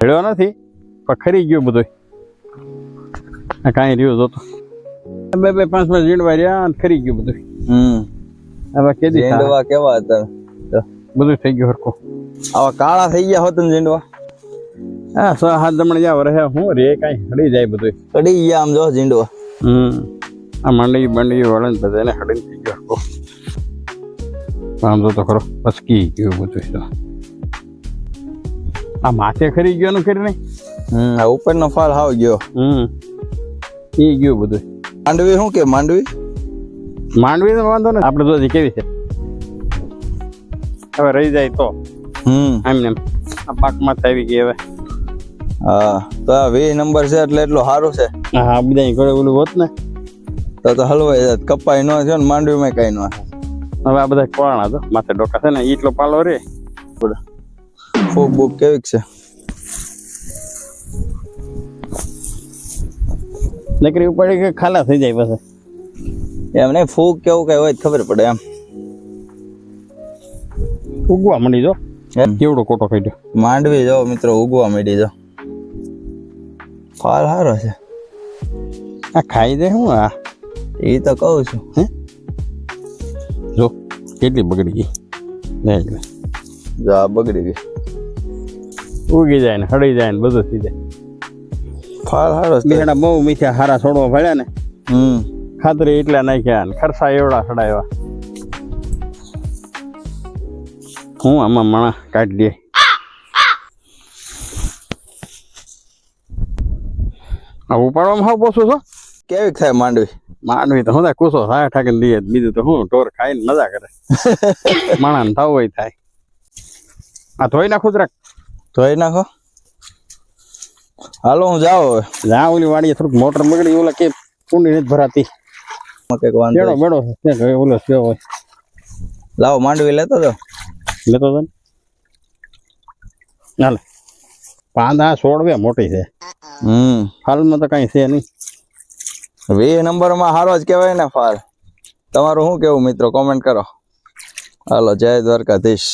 હેડ્યો નથી પણ ખરી ગયો બધો કાંઈ રહ્યો જોતો 2-5 ઝીંડવા રહ્યા અને ખરી ગયું બધું. હવે કેદી ઝીંડવા કેવા હતા? બધું થઈ ગયું હરખું. આવા કાળા થઈ ગયા હોત ને ઝીંડવા? હા 6-7 દમણ જાવ રહે હું રે કાંઈ હડી જાય બધું. હડી ગયા આમ જો ઝીંડવા. આ મંડી વળે ને બધાને હડીને થઈ ગયો હરખું. આમ જોતો ખરો પસકી ગયું બધું. તો આ માથે ખરી ગયો ને ખરી નહીં. આ ઉપરનો ફળ હાવ ગયો. એ ગયું બધું. માંડવી શું કે માંડવી તો વાંધો ને આપણે તો કેવી છે હવે રહી જાય તો એમને આ પાકમાં આવી ગઈ હવે. હા તો આ 20 નંબર છે એટલે એટલું સારું છે. હા બધા ઘરે ઓલું હોત ને તો હલવાઈ જાત. કપાઈ ન થયો ને માંડવીમાં કઈ ન. હવે આ બધા કોળાણા તો માથે ડોકા છે ને એટલો પાલો રે. ફૂગ બૂગ કેવીક છે? નકરી ઉપાડી કે ખાલા થઈ જાય પછી એમ નહીં ફૂગ કેવું કઈ હોય ખબર પડે એમ. ઉગવા માંડી જો કેવડો કોટો કાઢ્યો. માંડવી જો મિત્રો ઉગવા માંડી જો. ફળ સારો છે. આ ખાઈ દે હું આ એ તો કહું છું. જો કેટલી બગડી ગઈ. જો આ બગડી ગઈ. ઉગી જાય ને હળી જાય ને બધું થઈ જાય. ફળ સારો છે. બેડા બહુ મીઠા હારા છોડવા પડ્યા ને ખાતરી એટલા નાખ્યા ને ખર્ચા એવડા સડાવ્યા. હું આમાં માણા કાઢી દે. ઉપાડવામાં હાવ પોસું છો. કેવી થાય માંડવી તો હું કુસો થાય ઠાકીને દઈએ બીજું તો હું ઢોર ખાઈને મજા કરે. માણા ને થવું હોય થાય. આ ધોઈ નાખું જરાક. ધોઈ નાખો. હાલો હું જાઉં હવે. જા ઓલી વાડીએ થોડુંક મોટર બગડી ઓલા કે કુંડી નથી ભરાતી. બેડો બેડો ઓલો સ્યો હોય. લાવો માંડવી લેતો તો ને હાલ પાંદા છોડવે મોટી છે. હાલમાં તો કઈ છે નહીં. 20 નંબરમાં સારો જ કહેવાય ને ફાલ. તમારું શું કેવું મિત્રો કોમેન્ટ કરો. હાલો જય દ્વારકાધીશ.